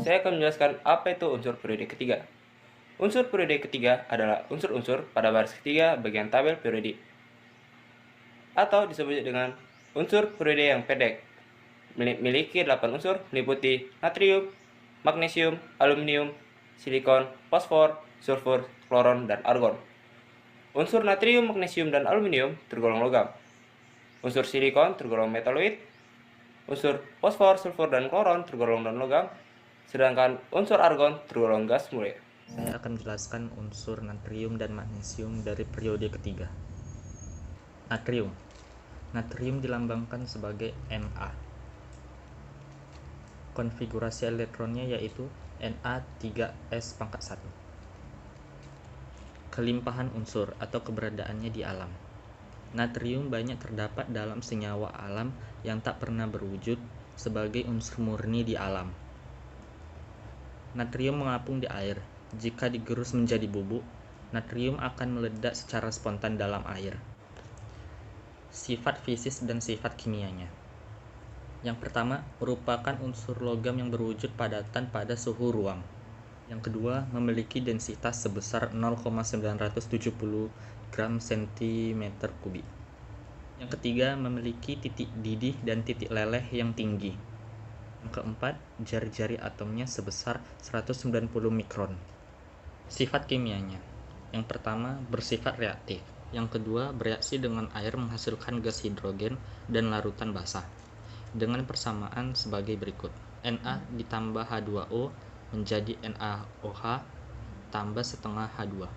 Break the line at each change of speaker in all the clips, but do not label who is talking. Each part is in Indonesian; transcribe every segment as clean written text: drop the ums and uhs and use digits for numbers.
saya akan menjelaskan apa itu unsur periode ketiga. Unsur periode ketiga adalah unsur-unsur pada baris ketiga bagian tabel periode, atau disebut dengan unsur periode yang pendek. Memiliki 8 unsur meliputi natrium, magnesium, aluminium, silikon, fosfor, sulfur, kloron, dan argon. Unsur natrium, magnesium, dan aluminium tergolong logam. Unsur silikon tergolong metaloid. Unsur fosfor, sulfur, dan kloron tergolong non-logam, sedangkan unsur argon tergolong gas mulia.
Saya akan menjelaskan unsur natrium dan magnesium dari periode ketiga. Natrium. Natrium dilambangkan sebagai Na. Konfigurasi elektronnya yaitu Na3s⁻1. Kelimpahan unsur atau keberadaannya di alam. Natrium banyak terdapat dalam senyawa alam yang tak pernah berwujud sebagai unsur murni di alam. Natrium mengapung di air. Jika digerus menjadi bubuk, natrium akan meledak secara spontan dalam air. Sifat fisis dan sifat kimianya. Yang pertama, merupakan unsur logam yang berwujud padatan pada suhu ruang. Yang kedua, memiliki densitas sebesar 0,970 gram cm3. Yang ketiga, memiliki titik didih dan titik leleh yang tinggi. Yang keempat, jari-jari atomnya sebesar 190 mikron. Sifat kimianya. Yang pertama, bersifat reaktif. Yang kedua, bereaksi dengan air menghasilkan gas hidrogen dan larutan basah. Dengan persamaan sebagai berikut. Na ditambah H2O menjadi NaOH tambah setengah H2.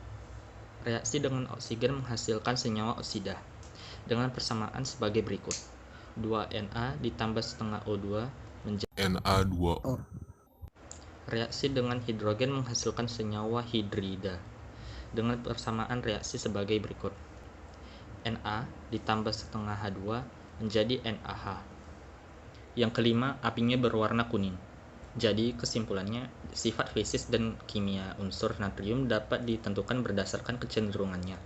Reaksi dengan oksigen menghasilkan senyawa oksida. Dengan persamaan sebagai berikut. 2Na ditambah setengah O2 menjadi
Na2O.
Reaksi dengan hidrogen menghasilkan senyawa hidrida. Dengan persamaan reaksi sebagai berikut. Na ditambah setengah H2 menjadi NaH. Yang kelima, apinya berwarna kuning. Jadi, kesimpulannya, sifat fisis dan kimia unsur natrium dapat ditentukan berdasarkan kecenderungannya.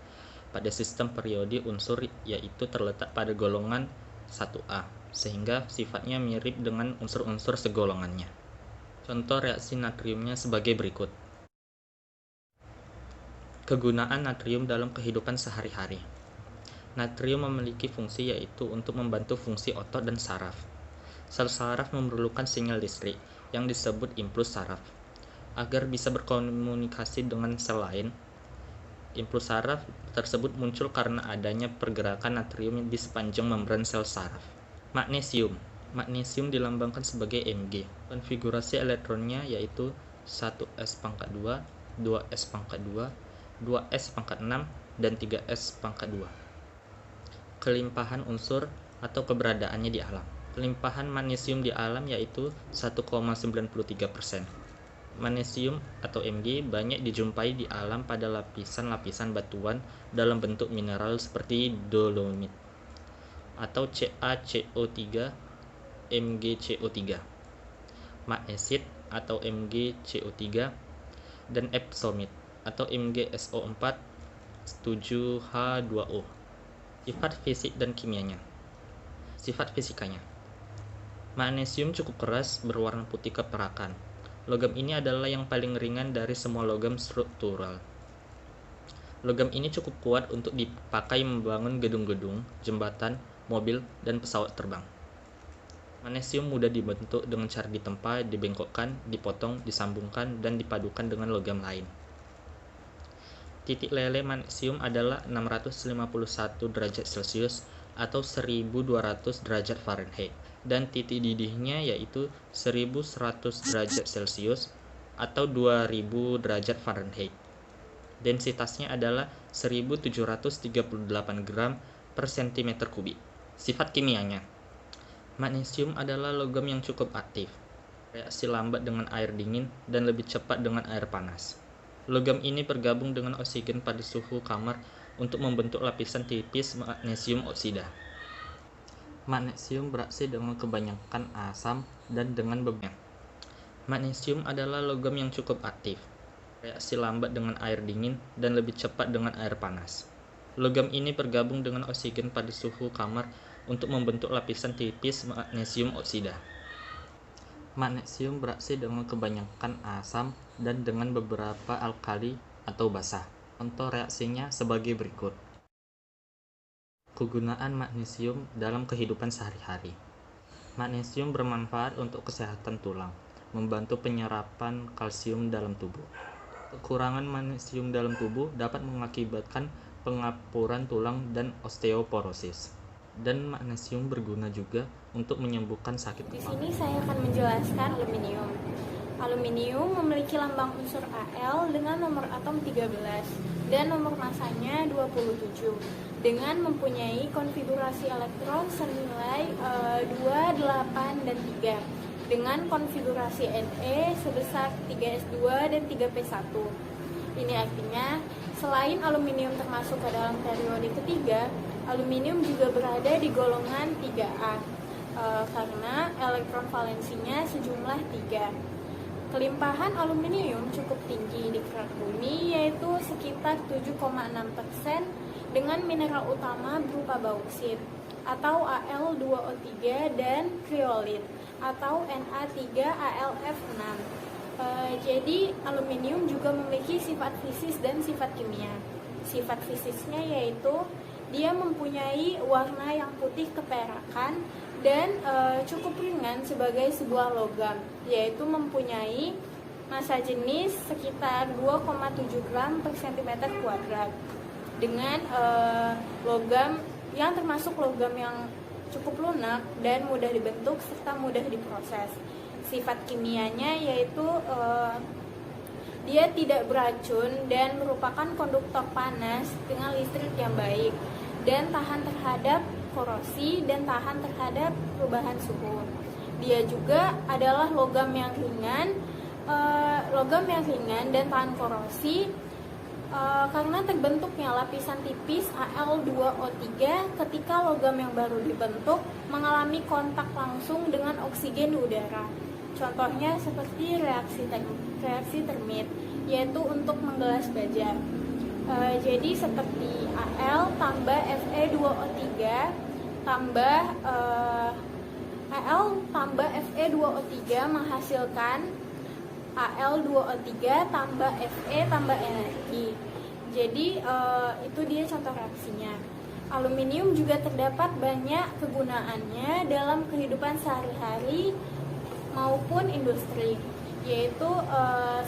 Pada sistem periode unsur yaitu terletak pada golongan 1A, sehingga sifatnya mirip dengan unsur-unsur segolongannya. Contoh reaksi natriumnya sebagai berikut. Kegunaan natrium dalam kehidupan sehari-hari. Natrium memiliki fungsi yaitu untuk membantu fungsi otot dan saraf. Sel saraf memerlukan sinyal listrik yang disebut impuls saraf. Agar bisa berkomunikasi dengan sel lain, impuls saraf tersebut muncul karena adanya pergerakan natrium di sepanjang membran sel saraf. Magnesium. Magnesium dilambangkan sebagai Mg. Konfigurasi elektronnya yaitu 1s⁻2, 2s⁻2, 2s⁻6, dan 3s⁻2. Kelimpahan unsur atau keberadaannya di alam. Kelimpahan magnesium di alam yaitu 1,93%. Magnesium atau Mg banyak dijumpai di alam pada lapisan-lapisan batuan dalam bentuk mineral seperti dolomit atau CaCO3, MgCO3, magnesit atau MgCO3, dan epsomit atau MgSO4 7H2O. Sifat fisik dan kimianya. Sifat fisikanya. Magnesium cukup keras, berwarna putih keperakan. Logam ini adalah yang paling ringan dari semua logam struktural. Logam ini cukup kuat untuk dipakai membangun gedung-gedung, jembatan, mobil, dan pesawat terbang. Magnesium mudah dibentuk dengan cara ditempa, dibengkokkan, dipotong, disambungkan, dan dipadukan dengan logam lain. Titik leleh magnesium adalah 651 derajat Celcius atau 1200 derajat Fahrenheit, dan titik didihnya yaitu 1100 derajat Celcius atau 2000 derajat Fahrenheit. Densitasnya adalah 1738 gram per cm3. Sifat kimianya. Magnesium adalah logam yang cukup aktif, reaksi lambat dengan air dingin dan lebih cepat dengan air panas. Logam ini bergabung dengan oksigen pada suhu kamar untuk membentuk lapisan tipis magnesium oksida. Magnesium bereaksi dengan kebanyakan asam dan dengan beberapa. Magnesium adalah logam yang cukup aktif, reaksi lambat dengan air dingin dan lebih cepat dengan air panas. Logam ini bergabung dengan oksigen pada suhu kamar untuk membentuk lapisan tipis magnesium oksida. Magnesium bereaksi dengan kebanyakan asam dan dengan beberapa alkali atau basa. Contoh reaksinya sebagai berikut. Kegunaan magnesium dalam kehidupan sehari-hari. Magnesium bermanfaat untuk kesehatan tulang, membantu penyerapan kalsium dalam tubuh. Kekurangan magnesium dalam tubuh dapat mengakibatkan pengapuran tulang dan osteoporosis. Dan magnesium berguna juga untuk menyembuhkan sakit
Di
kepala.
sini saya akan menjelaskan aluminium. Aluminium memiliki lambang unsur Al dengan nomor atom 13 dan nomor masanya 27 dengan mempunyai konfigurasi elektron senilai 2, 8, dan 3 dengan konfigurasi Ne sebesar 3s2 dan 3p1. Ini artinya selain aluminium termasuk ke dalam periode ketiga, aluminium juga berada di golongan 3A karena elektron valensinya sejumlah 3. Kelimpahan aluminium cukup tinggi di kerak bumi, yaitu sekitar 7,6% dengan mineral utama berupa bauksit atau Al2O3 dan kriolit atau Na3AlF6. Jadi aluminium juga memiliki sifat fisis dan sifat kimia. Sifat fisisnya yaitu dia mempunyai warna yang putih keperakan dan cukup ringan sebagai sebuah logam, yaitu mempunyai massa jenis sekitar 2,7 gram per cm kuadrat dengan logam yang termasuk logam yang cukup lunak dan mudah dibentuk serta mudah diproses. Sifat kimianya yaitu dia tidak beracun dan merupakan konduktor panas dengan listrik yang baik dan tahan terhadap korosi dan tahan terhadap perubahan suhu. Dia juga adalah logam yang ringan dan tahan korosi karena terbentuknya lapisan tipis Al2O3 ketika logam yang baru dibentuk mengalami kontak langsung dengan oksigen di udara. Contohnya seperti reaksi termit, yaitu untuk menggelas baja. Jadi seperti Al tambah Fe2O3 tambah Al tambah Fe2O3 menghasilkan Al2O3 tambah Fe tambah energi. Jadi itu dia contoh reaksinya. Aluminium juga terdapat banyak kegunaannya dalam kehidupan sehari-hari maupun industri, yaitu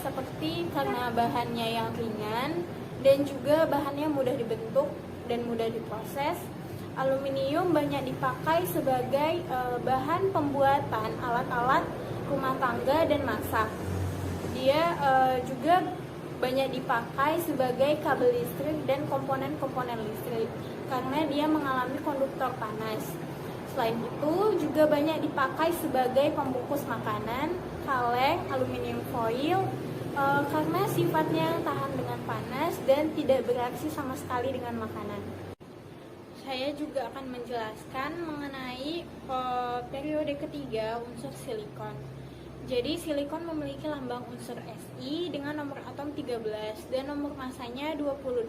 seperti karena bahannya yang ringan dan juga bahannya mudah dibentuk dan mudah diproses. Aluminium banyak dipakai sebagai bahan pembuatan alat-alat rumah tangga dan masak. Dia juga banyak dipakai sebagai kabel listrik dan komponen-komponen listrik karena dia mengalami konduktor panas. Selain itu juga banyak dipakai sebagai pembungkus makanan, kaleng, aluminium foil karena sifatnya tahan dengan panas dan tidak bereaksi sama sekali dengan makanan. Saya juga akan menjelaskan mengenai periode ketiga unsur silikon. Jadi silikon memiliki lambang unsur Si dengan nomor atom 13 dan nomor masanya 28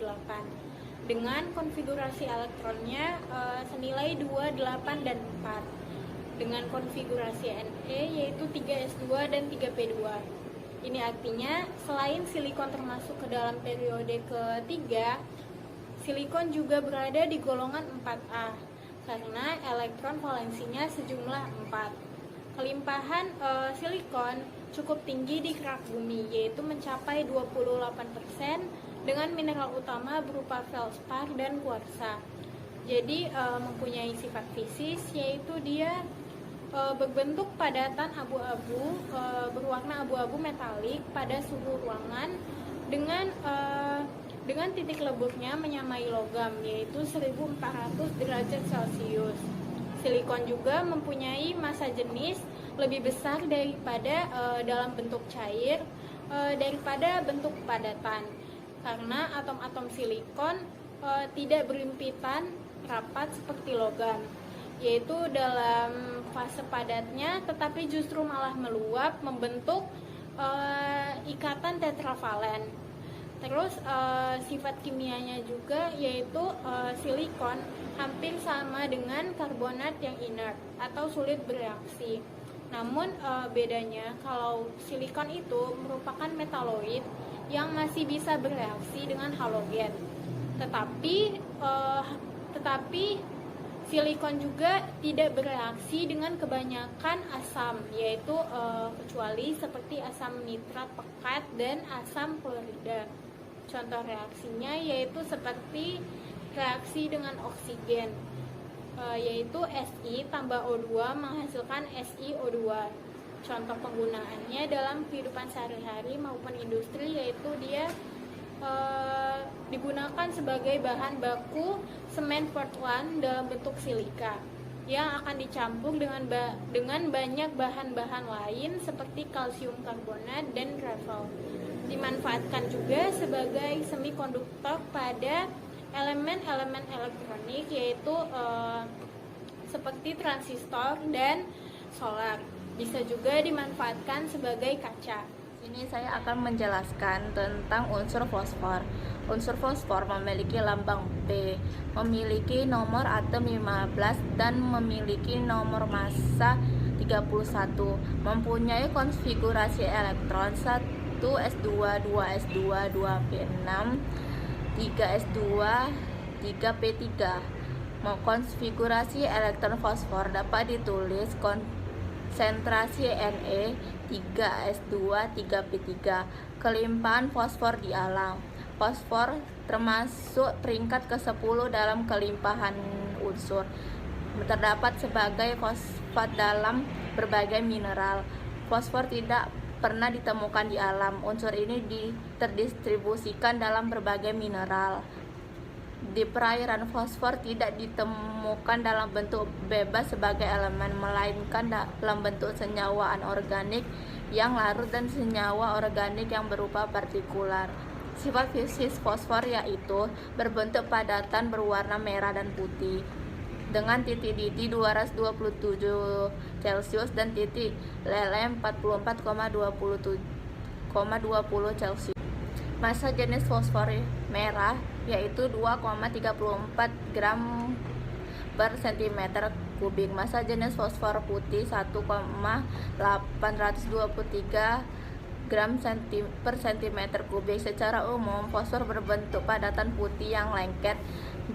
dengan konfigurasi elektronnya senilai 2, 8, dan 4 dengan konfigurasi Ne yaitu 3s2 dan 3p2. Ini artinya selain silikon termasuk ke dalam periode ketiga, silikon juga berada di golongan 4A karena elektron valensinya sejumlah 4. Kelimpahan silikon cukup tinggi di kerak bumi, yaitu mencapai 28% dengan mineral utama berupa feldspar dan kuarsa. Jadi mempunyai sifat fisis, yaitu dia berbentuk padatan abu-abu berwarna abu-abu metalik pada suhu ruangan dengan titik leburnya menyamai logam, yaitu 1400 derajat Celcius. Silikon juga mempunyai massa jenis lebih besar daripada dalam bentuk cair daripada bentuk padatan karena atom-atom silikon tidak berimpitan rapat seperti logam, yaitu dalam fase padatnya tetapi justru malah meluap membentuk ikatan tetravalen. Terus sifat kimianya juga yaitu silikon hampir sama dengan karbonat yang inert atau sulit bereaksi. Namun bedanya kalau silikon itu merupakan metaloid yang masih bisa bereaksi dengan halogen. Tetapi silikon juga tidak bereaksi dengan kebanyakan asam, yaitu kecuali seperti asam nitrat pekat dan asam klorida. Contoh reaksinya yaitu seperti reaksi dengan oksigen, yaitu Si tambah O2 menghasilkan SiO2. Contoh penggunaannya dalam kehidupan sehari-hari maupun industri yaitu dia digunakan sebagai bahan baku semen Portland dalam bentuk silika yang akan dicampur dengan banyak bahan-bahan lain seperti kalsium karbonat dan gravel. Dimanfaatkan juga sebagai semikonduktor pada elemen-elemen elektronik yaitu seperti transistor dan solar. Bisa juga dimanfaatkan sebagai kaca.
Ini saya akan menjelaskan tentang unsur fosfor. Unsur fosfor memiliki lambang P, memiliki nomor atom 15 dan memiliki nomor massa 31, mempunyai konfigurasi elektron 1s2, 2s2, 2p6, 3s2, 3p3. Konfigurasi elektron fosfor dapat ditulis konsentrasi Ne 3s2, 3p3. Kelimpahan fosfor di alam. Fosfor termasuk peringkat ke-10 dalam kelimpahan unsur. Terdapat sebagai fosfat dalam berbagai mineral. Fosfor tidak pernah ditemukan di alam. Unsur ini terdistribusikan dalam berbagai mineral. Di perairan, fosfor tidak ditemukan dalam bentuk bebas sebagai elemen, melainkan dalam bentuk senyawa anorganik yang larut dan senyawa organik yang berupa partikular. Sifat fisik fosfor yaitu berbentuk padatan berwarna merah dan putih dengan titik DT 227 Celcius dan titik leleh 44,20 Celcius. Massa jenis fosfor merah yaitu 2,34 gram per cm kubik. Massa jenis fosfor putih 1,823 gram per cm kubik. Secara umum, fosfor berbentuk padatan putih yang lengket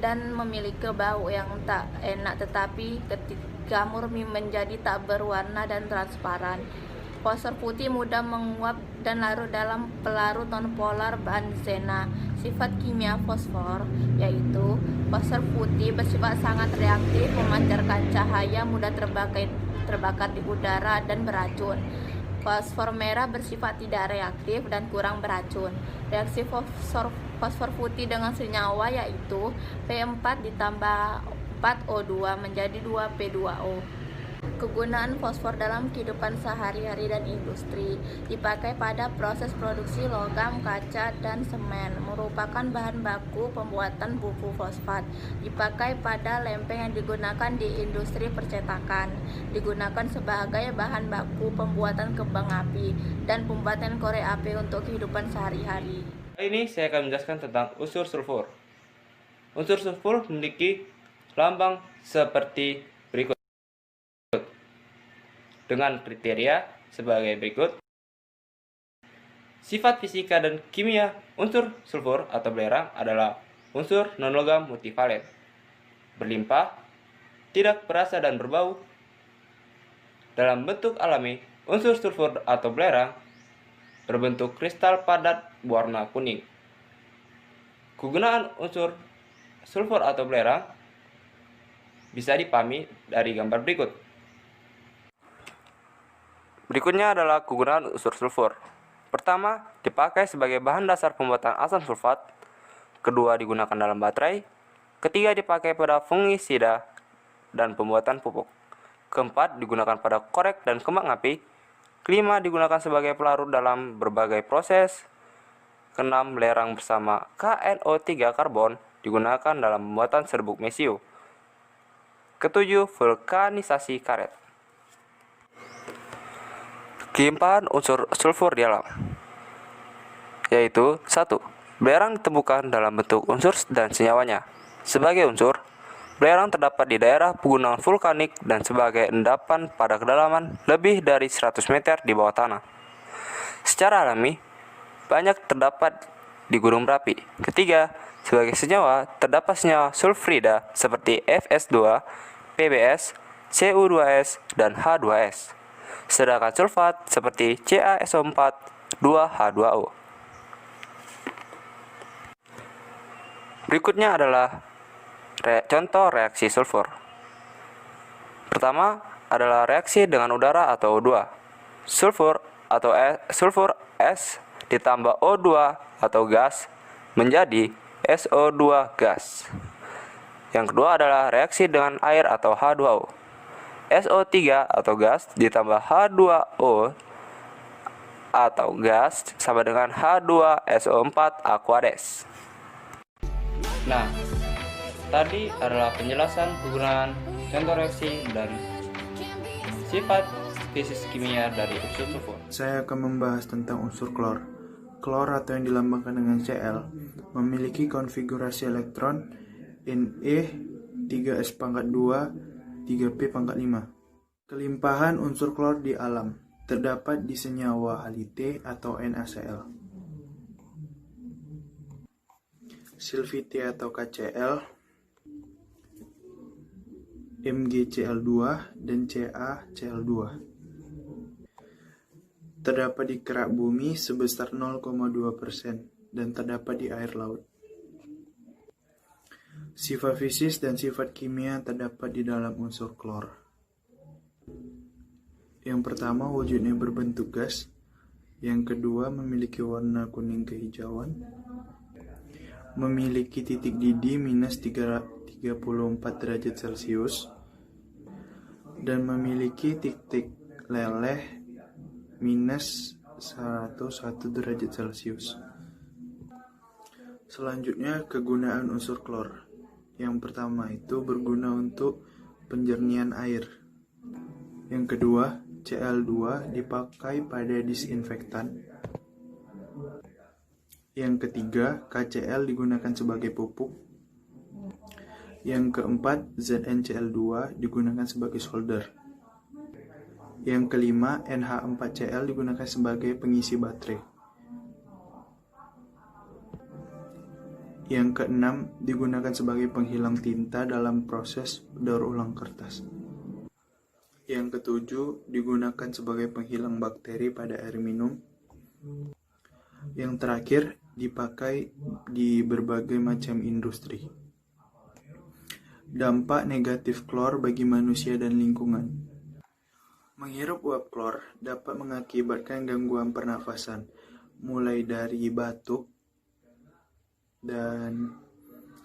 dan memiliki bau yang tak enak, tetapi ketika murni menjadi tak berwarna dan transparan. Fosfor putih mudah menguap dan larut dalam pelarut nonpolar benzena. Sifat kimia fosfor yaitu fosfor putih bersifat sangat reaktif, memancarkan cahaya, mudah terbakar di udara dan beracun. Fosfor merah bersifat tidak reaktif dan kurang beracun. Reaksi fosfor putih dengan senyawa yaitu P4 ditambah 4O2 menjadi 2P2O. Kegunaan fosfor dalam kehidupan sehari-hari dan industri. Dipakai pada proses produksi logam, kaca, dan semen. Merupakan bahan baku pembuatan buku fosfat. Dipakai pada lempeng yang digunakan di industri percetakan. Digunakan sebagai bahan baku pembuatan kembang api dan pembuatan korek api untuk kehidupan sehari-hari.
Kali ini saya akan menjelaskan tentang unsur sulfur. Unsur sulfur memiliki lambang seperti berikut, dengan kriteria sebagai berikut. Sifat fisika dan kimia unsur sulfur atau belerang adalah unsur non-logam multivalen, berlimpah, tidak perasa dan berbau. Dalam bentuk alami, unsur sulfur atau belerang berbentuk kristal padat berwarna kuning. Kegunaan unsur sulfur atau belerang bisa dipahami dari gambar berikut. Berikutnya adalah kegunaan unsur sulfur. Pertama, dipakai sebagai bahan dasar pembuatan asam sulfat. Kedua, digunakan dalam baterai. Ketiga, dipakai pada fungisida dan pembuatan pupuk. Keempat, digunakan pada korek dan kembang api. Kelima, digunakan sebagai pelarut dalam berbagai proses. Keenam, belerang bersama KNO3 karbon digunakan dalam pembuatan serbuk mesio. Ketujuh, vulkanisasi karet. Kelimpahan unsur sulfur di alam yaitu 1. Belerang ditemukan dalam bentuk unsur dan senyawanya sebagai unsur. Belerang terdapat di daerah pegunungan vulkanik dan sebagai endapan pada kedalaman lebih dari 100 meter di bawah tanah. Secara alami, banyak terdapat di gunung berapi. Ketiga, sebagai senyawa, terdapat senyawa sulfurida seperti Fs2, Pbs, Cu2s, dan H2s. Sedangkan sulfat seperti CaSO4, 2H2O. Berikutnya adalah contoh reaksi sulfur. Pertama adalah reaksi dengan udara atau O2. Sulfur S ditambah O2 atau gas menjadi SO2 gas. Yang kedua adalah reaksi dengan air atau H2O. SO3 atau gas ditambah H2O atau gas sama dengan H2SO4 Aquades. Nah, tadi adalah penjelasan penggunaan contoh reaksi dan sifat fisik kimia dari unsur sulfur.
Saya akan membahas tentang unsur klor. Klor atau yang dilambangkan dengan Cl memiliki konfigurasi elektron Ne 3s2 3p5. Kelimpahan unsur klor di alam terdapat di senyawa halite atau NaCl, silvite atau KCl, MgCl2, dan CaCl2. Terdapat di kerak bumi sebesar 0,2% dan terdapat di air laut. Sifat fisik dan sifat kimia terdapat di dalam unsur klor. Yang pertama, wujudnya berbentuk gas. Yang kedua, memiliki warna kuning kehijauan. Memiliki titik didih minus 34 derajat Celcius. Dan memiliki titik leleh minus 101 derajat Celcius. Selanjutnya, kegunaan unsur klor. Yang pertama itu berguna untuk penjernihan air. Yang kedua, Cl2 dipakai pada disinfektan. Yang ketiga, KCl digunakan sebagai pupuk. Yang keempat, ZnCl2 digunakan sebagai solder. Yang kelima, NH4Cl digunakan sebagai pengisi baterai. Yang keenam, digunakan sebagai penghilang tinta dalam proses daur ulang kertas. Yang ketujuh, digunakan sebagai penghilang bakteri pada air minum. Yang terakhir, dipakai di berbagai macam industri. Dampak negatif klor bagi manusia dan lingkungan. Menghirup uap klor dapat mengakibatkan gangguan pernafasan, mulai dari batuk dan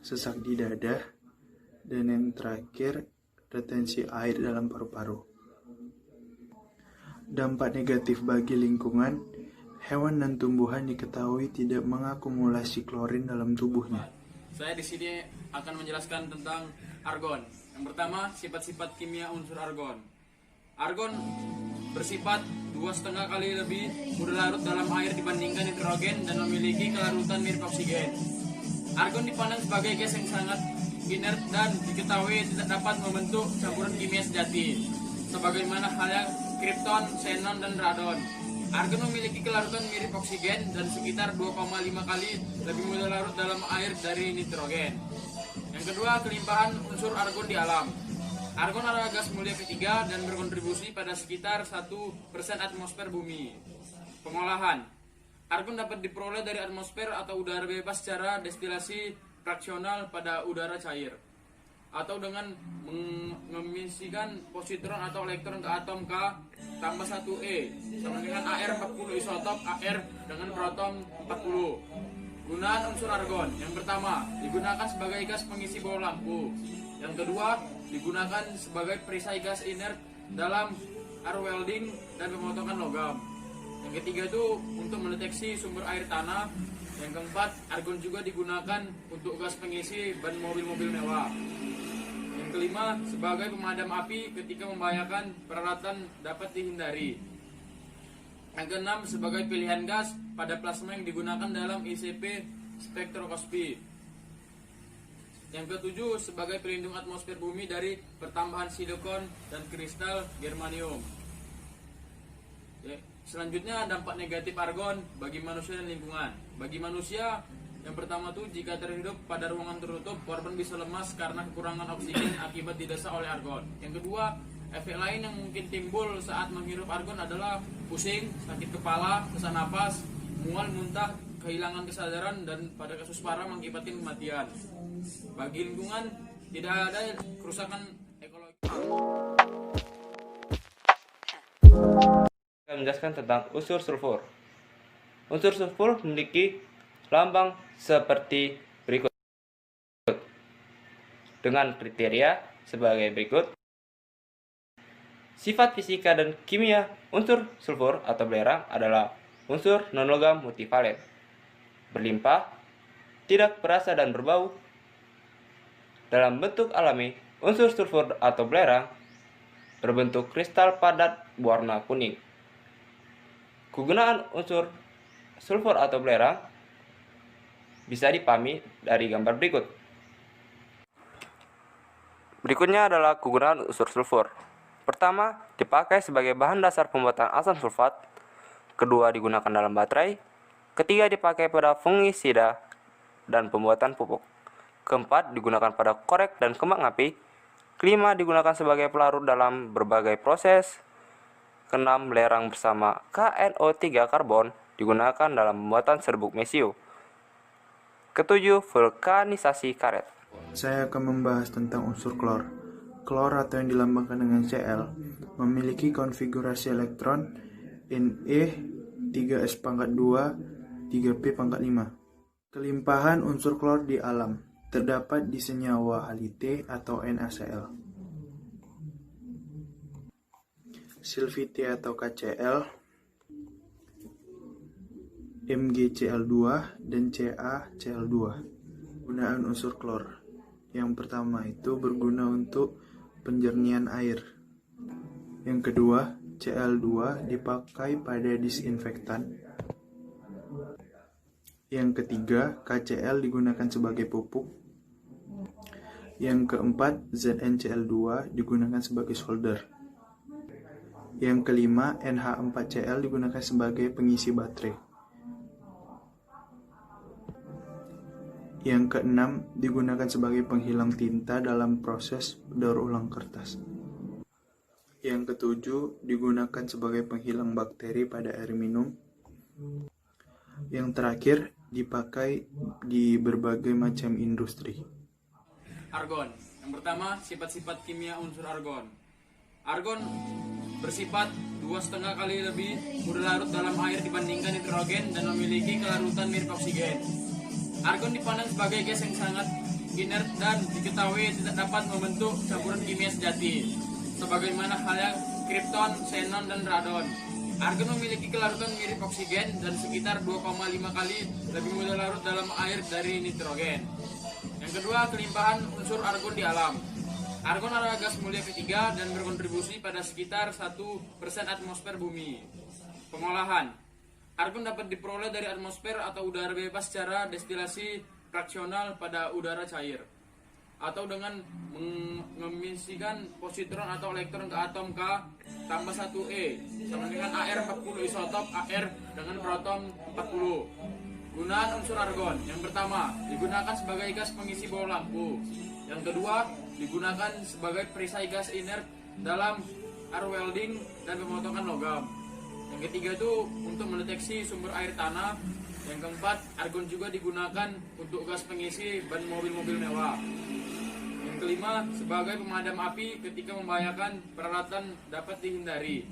sesak di dada, dan yang terakhir, retensi air dalam paru-paru. Dampak negatif bagi lingkungan, hewan dan tumbuhan diketahui tidak mengakumulasi klorin dalam tubuhnya.
Saya di sini akan menjelaskan tentang argon. Yang pertama, sifat-sifat kimia unsur argon. Argon bersifat 2,5 kali lebih mudah larut dalam air dibandingkan nitrogen dan memiliki kelarutan mirip oksigen. Argon dipandang sebagai gas yang sangat inert dan diketahui tidak dapat membentuk campuran kimia sejati, sebagaimana halnya kripton, xenon, dan radon. Argon memiliki kelarutan mirip oksigen dan sekitar 2,5 kali lebih mudah larut dalam air dari nitrogen. Yang kedua, kelimpahan unsur argon di alam. Argon adalah gas mulia ketiga dan berkontribusi pada sekitar 1% atmosfer bumi. Pengolahan. Argon dapat diperoleh dari atmosfer atau udara bebas secara destilasi fraksional pada udara cair, atau dengan mengemisikan positron atau elektron ke atom K tambah 1E sama dengan AR40 isotop AR dengan proton 40. Gunaan unsur argon. Yang pertama, digunakan sebagai gas pengisi bola lampu. Yang kedua, digunakan sebagai perisai gas inert dalam arc welding dan pemotongan logam. Yang ketiga itu untuk mendeteksi sumber air tanah. Yang keempat, argon juga digunakan untuk gas pengisi ban mobil-mobil mewah. Yang kelima, sebagai pemadam api ketika membahayakan peralatan dapat dihindari. Yang keenam, sebagai pilihan gas pada plasma yang digunakan dalam ICP spektroskopi. Yang ketujuh, sebagai pelindung atmosfer bumi dari pertambahan silikon dan kristal germanium. Selanjutnya, dampak negatif argon bagi manusia dan lingkungan. Bagi manusia, yang pertama tuh, jika terhidup pada ruangan tertutup, korban bisa lemas karena kekurangan oksigen akibat didesa oleh argon. Yang kedua, efek lain yang mungkin timbul saat menghirup argon adalah pusing, sakit kepala, sesak napas, mual, muntah, kehilangan kesadaran, dan pada kasus parah mengakibatkan kematian. Bagi lingkungan, tidak ada kerusakan ekologi.
Saya menjelaskan tentang unsur sulfur. Unsur sulfur memiliki lambang seperti berikut, dengan kriteria sebagai berikut. Sifat fisika dan kimia unsur sulfur atau belerang adalah unsur non-logam multivalen, berlimpah, tidak berasa dan berbau. Dalam bentuk alami, unsur sulfur atau belerang berbentuk kristal padat berwarna kuning. Kegunaan unsur sulfur atau belerang bisa dipahami dari gambar berikut. Berikutnya adalah kegunaan unsur sulfur. Pertama, dipakai sebagai bahan dasar pembuatan asam sulfat. Kedua, digunakan dalam baterai. Ketiga, dipakai pada fungisida dan pembuatan pupuk. Keempat, digunakan pada korek dan kembang api. Kelima, digunakan sebagai pelarut dalam berbagai proses. Keenam, belerang bersama KNO3 karbon digunakan dalam pembuatan serbuk mesiu. Ketujuh, vulkanisasi karet.
Saya akan membahas tentang unsur klor. Klor atau yang dilambangkan dengan Cl memiliki konfigurasi elektron Ne 3s2 3p5. Kelimpahan unsur klor di alam terdapat di senyawa halite atau NaCl, silvite atau KCl, MgCl2 dan CaCl2. Gunaan unsur klor. Yang pertama itu berguna untuk penjernihan air. Yang kedua, Cl2 dipakai pada disinfektan. Yang ketiga, KCl digunakan sebagai pupuk. Yang keempat, ZnCl2 digunakan sebagai solder. Yang kelima, NH4Cl digunakan sebagai pengisi baterai. Yang keenam, digunakan sebagai penghilang tinta dalam proses daur ulang kertas. Yang ketujuh, digunakan sebagai penghilang bakteri pada air minum. Yang terakhir, dipakai di berbagai macam industri.
Argon. Yang pertama, sifat-sifat kimia unsur argon. Argon bersifat 2,5 kali lebih mudah larut dalam air dibandingkan nitrogen dan memiliki kelarutan mirip oksigen. Argon dipandang sebagai gas yang sangat inert dan diketahui tidak dapat membentuk campuran kimia sejati, sebagaimana halnya kripton, xenon, dan radon. Argon memiliki kelarutan mirip oksigen dan sekitar 2,5 kali lebih mudah larut dalam air dari nitrogen. Yang kedua, kelimpahan unsur argon di alam. Argon adalah gas mulia ketiga dan berkontribusi pada sekitar 1% atmosfer bumi. Pengolahan. Argon dapat diperoleh dari atmosfer atau udara bebas secara destilasi fraksional pada udara cair, atau dengan mengemisikan positron atau elektron ke atom K tambah 1E sama dengan AR40 isotop AR dengan proton 40. Gunaan unsur argon. Yang pertama, digunakan sebagai gas pengisi bola lampu. Yang kedua, digunakan sebagai perisai gas inert dalam arc welding dan pemotongan logam. Yang ketiga itu untuk mendeteksi sumber air tanah. Yang keempat, argon juga digunakan untuk gas pengisi ban mobil-mobil mewah. Yang kelima, sebagai pemadam api ketika membahayakan peralatan dapat dihindari.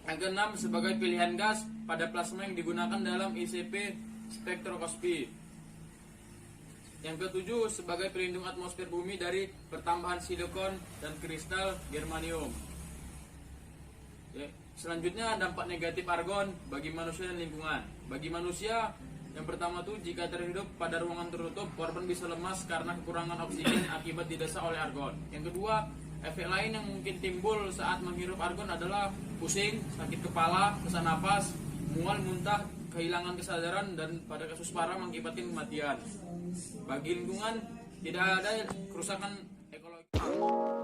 Yang keenam, sebagai pilihan gas pada plasma yang digunakan dalam ICP spektroskopi. Yang ketujuh, sebagai pelindung atmosfer bumi dari pertambahan silikon dan kristal germanium. Selanjutnya, dampak negatif argon bagi manusia dan lingkungan. Bagi manusia, yang pertama tuh, jika terhidup pada ruangan tertutup, korban bisa lemas karena kekurangan oksigen akibat didesa oleh argon. Yang kedua, efek lain yang mungkin timbul saat menghirup argon adalah pusing, sakit kepala, sesak napas, mual, muntah, kehilangan kesadaran, dan pada kasus parah mengakibatkan kematian. Bagi lingkungan, tidak ada kerusakan ekologi.